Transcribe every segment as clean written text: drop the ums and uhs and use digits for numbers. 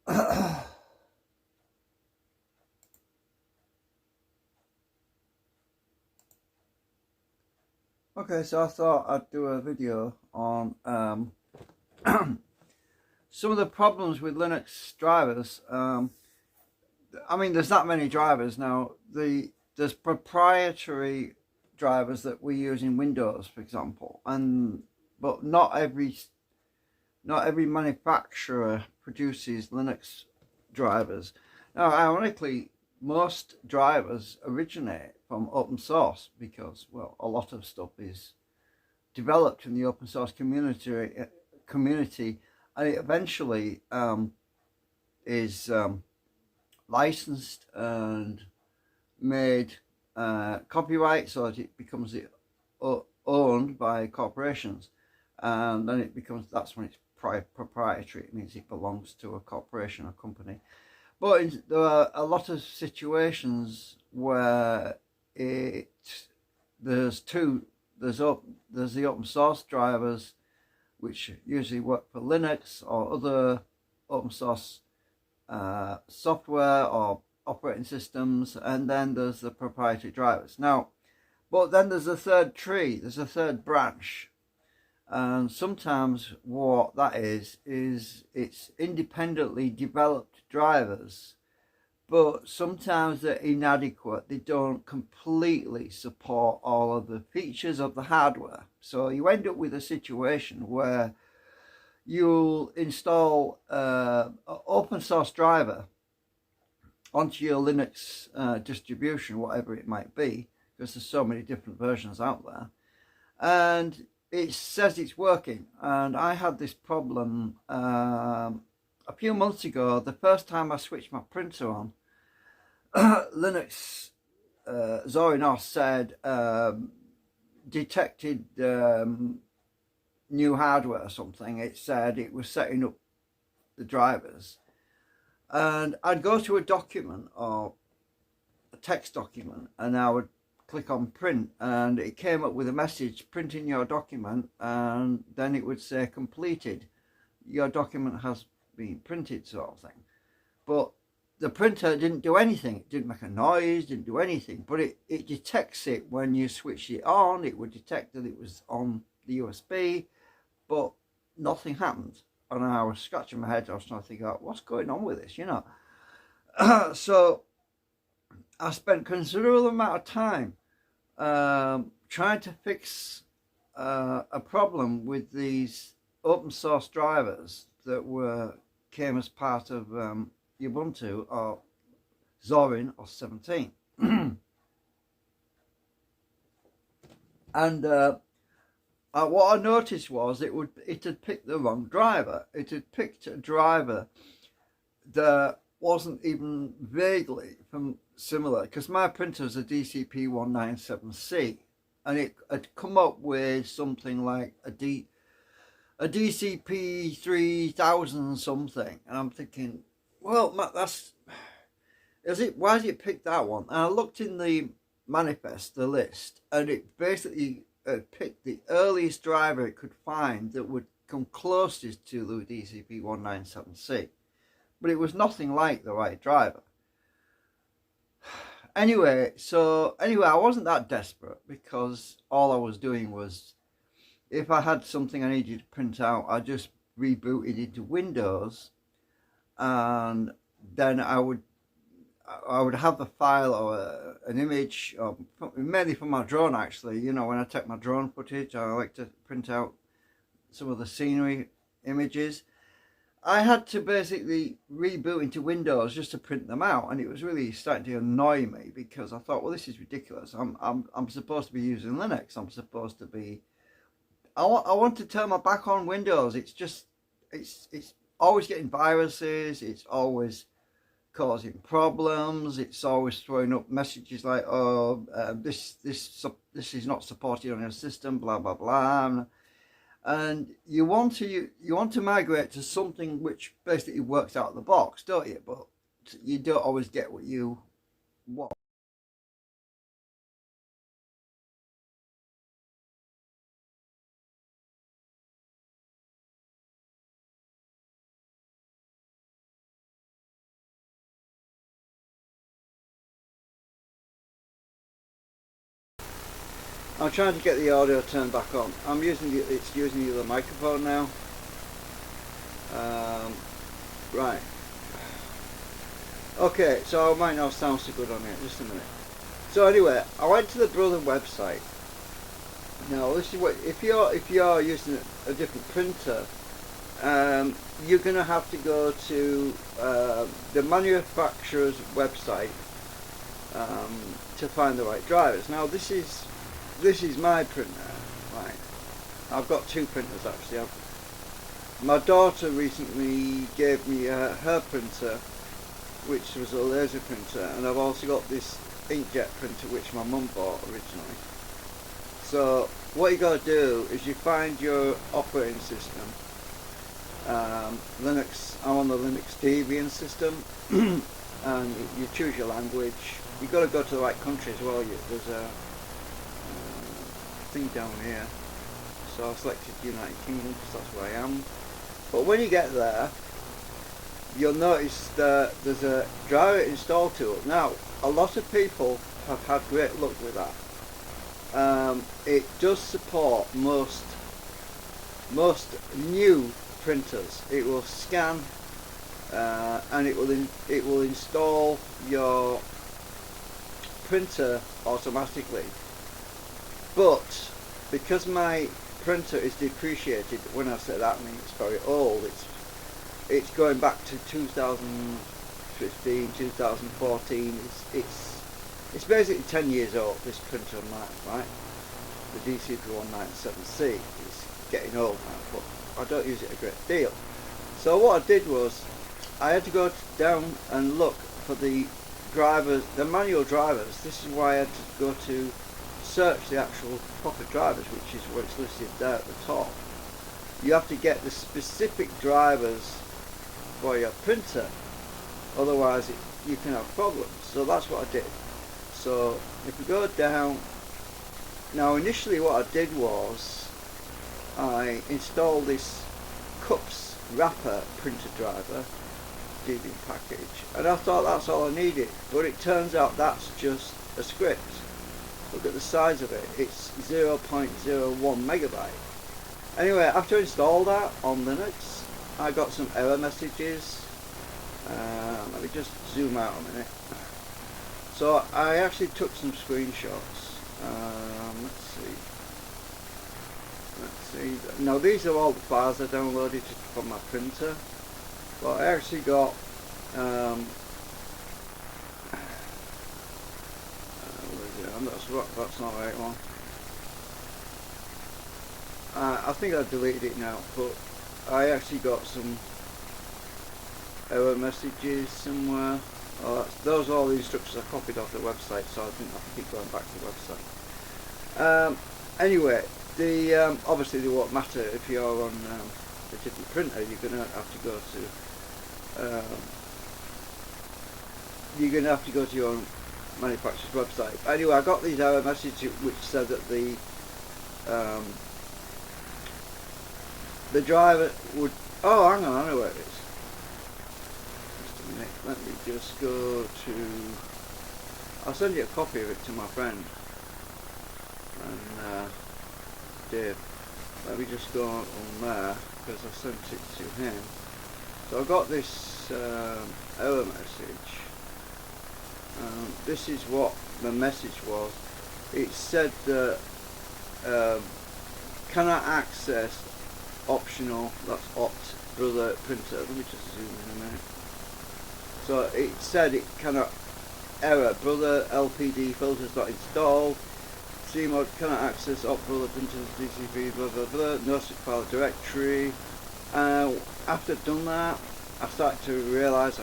Okay, so I thought I'd do a video on some of the problems with Linux drivers. I mean, there's that many drivers now. There's proprietary drivers that we use in Windows, for example, but not every manufacturer produces Linux drivers. Now, ironically, most drivers originate from open source because, well, a lot of stuff is developed in the open source community, and it eventually is licensed and made copyright, so that it becomes owned by corporations, and then that's when it's proprietary. It means it belongs to a corporation or company. But there are a lot of situations where there's the open source drivers, which usually work for Linux or other open source software or operating systems, and then there's the proprietary drivers. Now, but then there's a third tree, there's a third branch, and sometimes what that is it's independently developed drivers, but sometimes they're inadequate. They don't completely support all of the features of the hardware. So you end up with a situation where you'll install an open source driver onto your Linux distribution, whatever it might be, because there's so many different versions out there, and it says it's working. And I had this problem a few months ago. The first time I switched my printer on, Linux Zorin said detected new hardware or something. It said it was setting up the drivers, and I'd go to a document or a text document, and I would click on print, and it came up with a message, printing your document, and then it would say completed, your document has been printed, sort of thing. But the printer didn't do anything. It didn't make a noise, didn't do anything, but it detects it when you switch it on. It would detect that it was on the USB, but nothing happened. And I was scratching my head. I was trying to figure out what's going on with this, So I spent considerable amount of time trying to fix a problem with these open source drivers that came as part of Ubuntu or Zorin or 17. And what I noticed was it had picked the wrong driver. It had picked a driver that wasn't even vaguely similar, because my printer is a DCP-197C, and it had come up with something like a DCP-3000 something, and I'm thinking, well, why has it picked that one? And I looked in the manifest, the list, and it basically picked the earliest driver it could find that would come closest to the DCP-197C, but it was nothing like the right driver. Anyway, I wasn't that desperate, because all I was doing was, if I had something I needed to print out, I just rebooted into Windows, and then I would have the file or an image, or mainly from my drone actually. When I take my drone footage, I like to print out some of the scenery images. I had to basically reboot into Windows just to print them out, and it was really starting to annoy me, because I thought, well, this is ridiculous. I'm supposed to be using Linux. I'm supposed to be. I want to turn my back on Windows. It's always getting viruses. It's always causing problems. It's always throwing up messages like, oh, this is not supported on your system, blah blah blah. And you want to migrate to something which basically works out of the box, don't you? But you don't always get what you want. I'm trying to get the audio turned back on. It's using the other microphone now. Right. Okay, so I might not sound so good on it. Just a minute. So anyway, I went to the Brother website. Now this is what if you're using a different printer, you're going to have to go to the manufacturer's website to find the right drivers. Now this is my printer, right? I've got two printers actually. My daughter recently gave me her printer, which was a laser printer, and I've also got this inkjet printer which my mum bought originally. So what you got to do is you find your operating system. Linux. I'm on the Linux Debian system, and you choose your language. You got to go to the right country as well. There's a thing down here. So I selected United Kingdom because that's where I am. But when you get there, you'll notice that there's a driver install tool. Now, a lot of people have had great luck with that. It does support most new printers. It will scan and it will install your printer automatically. But because my printer is depreciated, when I say that I mean it's very old, it's going back to 2015, 2014. It's basically 10 years old, this printer of mine, right? The DCP-197C is getting old now, but I don't use it a great deal. So what I did was I had to go down and look for the drivers, the manual drivers. This is why I had to go to search the actual proper drivers, which is what's listed there at the top. You have to get the specific drivers for your printer, otherwise you can have problems. So that's what I did. So if we go down, now initially what I did was I installed this cups wrapper printer driver Debian package, and I thought that's all I needed, but it turns out that's just a script. Look at the size of it, it's 0.01 megabyte. Anyway, after I installed that on Linux, I got some error messages. Let me just zoom out a minute. So I actually took some screenshots. Let's see. Now these are all the files I downloaded from my printer. But I actually got that's not the right one. I think I deleted it now, but I actually got some error messages somewhere. Oh, those are all the instructions I copied off the website, so I didn't have to keep going back to the website. Anyway, obviously they won't matter if you're on a different printer. You're going to have to go to your manufacturer's website. Anyway, I got these error messages which said that the driver would. Oh, hang on, I know where it is. Just a minute. Let me just go to. I'll send you a copy of it to my friend and Dave. Let me just go on there because I sent it to him. So I got this error message. This is what the message was. It said that cannot access optional, that's opt brother printer. Let me just zoom in a minute. So it said it cannot, error, brother LPD filters not installed, cmod cannot access opt brother printers, DCP blah blah blah, no such file directory. After I've done that, I started to realise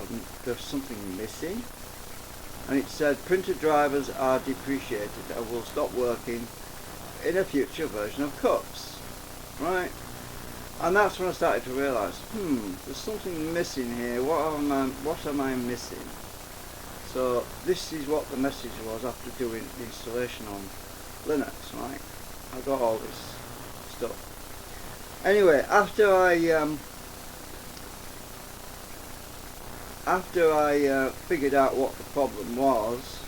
there's something missing, and it said printer drivers are depreciated and will stop working in a future version of cups, right? And that's when I started to realise, there's something missing here. What am I missing? So this is what the message was after doing the installation on Linux, right? I got all this stuff. Anyway, after I figured out what the problem was,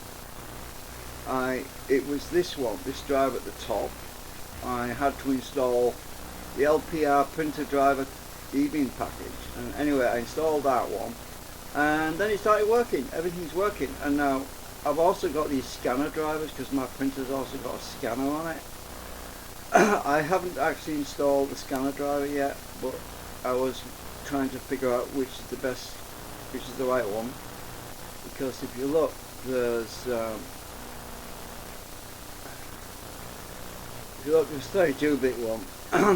it was this one, this driver at the top. I had to install the LPR printer driver e-beam package, and anyway I installed that one, and then it started working. Everything's working, and now I've also got these scanner drivers because my printer's also got a scanner on it. I haven't actually installed the scanner driver yet, but I was trying to figure out which is the best, which is the right one, because if you look, there's if you look, there's 32-bit one,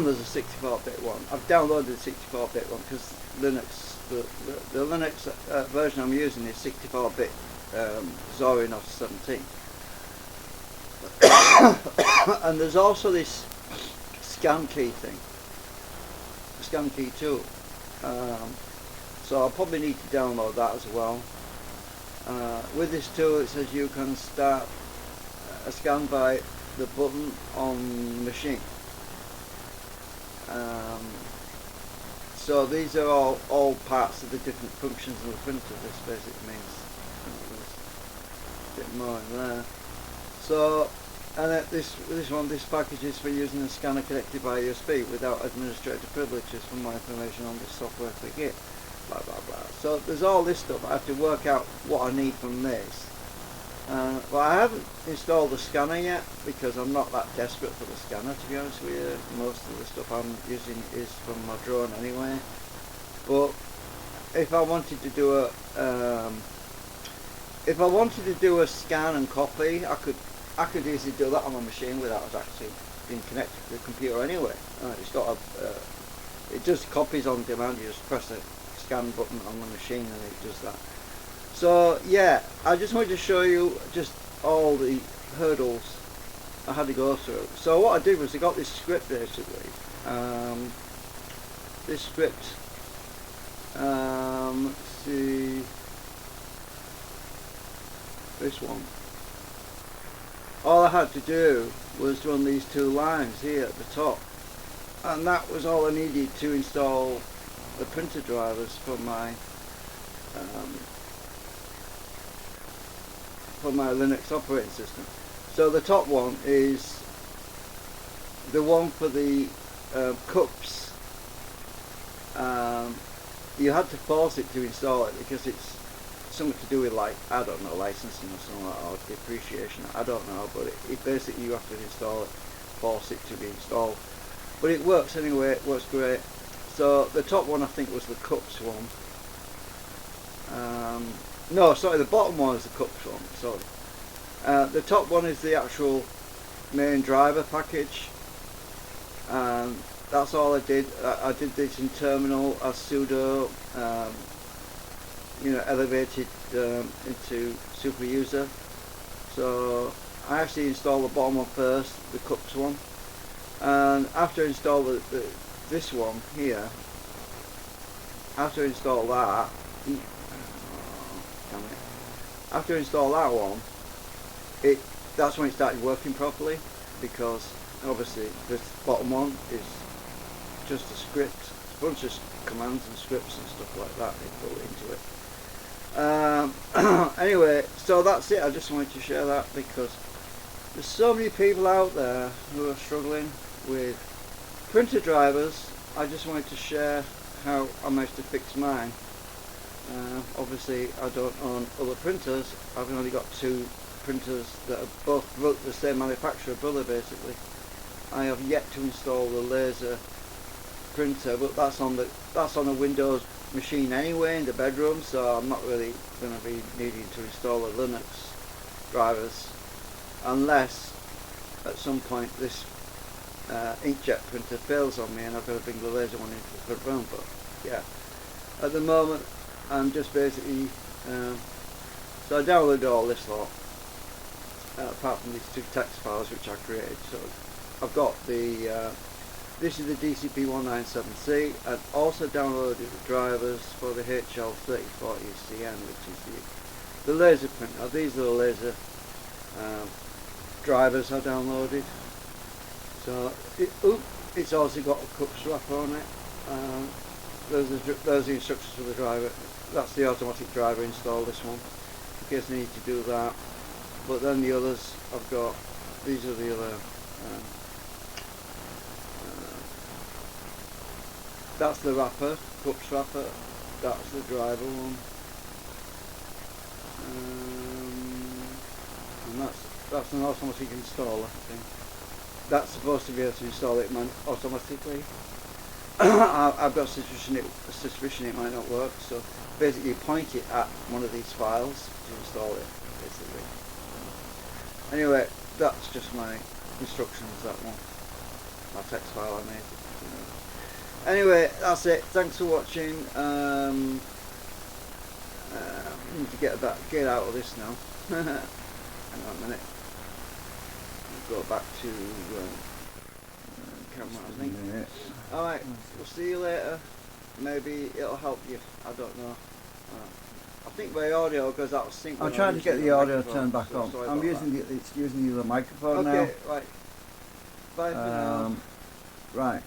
there's a 64-bit one. I've downloaded the 64-bit one because Linux, the Linux version I'm using is 64-bit Zorin 17. And there's also this scan key thing, scan key tool. So I'll probably need to download that as well. With this tool, it says you can start a scan by the button on machine. So these are all parts of the different functions of the printer. This basically means there's a bit more in there. So, and this package is for using a scanner connected by USB without administrator privileges. For more information on this software, click here. Blah blah blah. So there's all this stuff. I have to work out what I need from this. But I haven't installed the scanner yet because I'm not that desperate for the scanner, to be honest with you. Most of the stuff I'm using is from my drone anyway. But if I wanted to do a scan and copy, I could easily do that on my machine without it actually being connected to the computer anyway. It's got it does copies on demand. You just press a scan button on the machine and it does that. So yeah, I just wanted to show you just all the hurdles I had to go through. So what I did was I got this script basically. This script, let's see, this one. All I had to do was run these two lines here at the top, and that was all I needed to install the printer drivers for my Linux operating system. So the top one is the one for the cups. You had to force it to install it because it's something to do with, like, I don't know, licensing or something, or depreciation, I don't know, but it basically you have to install it, force it to be installed. But it works anyway, it works great. So the top one I think was the cups one. No, sorry, the bottom one is the cups one, sorry. The top one is the actual main driver package, and that's all I did. I did this in terminal as sudo, elevated into super user. So I actually installed the bottom one first, the cups one, and after I install this one here, after I install that, after I install that one, that's when it started working properly, because obviously this bottom one is just a script, a bunch of commands and scripts and stuff like that they put into it. Anyway, so that's it. I just wanted to share that because there's so many people out there who are struggling with printer drivers. I just wanted to share how I managed to fix mine. Obviously I don't own other printers. I've only got two printers that are both the same manufacturer, brother basically. I have yet to install the laser printer, but that's on a Windows machine anyway in the bedroom, so I'm not really going to be needing to install the Linux drivers unless at some point this inkjet printer fails on me and I've got to bring the laser one into the bedroom. But yeah, at the moment I'm just basically so I downloaded all this lot apart from these two text files which I created. So I've got the this is the DCP-197C, and also downloaded the drivers for the HL3040CN, which is the laser printer. These are the laser drivers I downloaded. So it's also got a cup strap on it. Those are the instructions for the driver. That's the automatic driver install, this one, in case I need to do that. But then the others I've got, these are the other, that's the wrapper, cups wrapper, that's the driver one, and that's an automatic installer, I think. That's supposed to be able to install it automatically. I've got a suspicion it might not work, so basically you point it at one of these files to install it, basically. Anyway, that's just my instructions, that one. My text file I made. Anyway, that's it. Thanks for watching. I need to get out of this now. Hang on a minute. Go back to camera, I think. Alright, we'll see you later. Maybe it'll help you. I don't know. I think my audio goes out of sync. I'm trying to get the audio turned back on. I'm using it's using the microphone now. Okay, right. Bye for now. Right.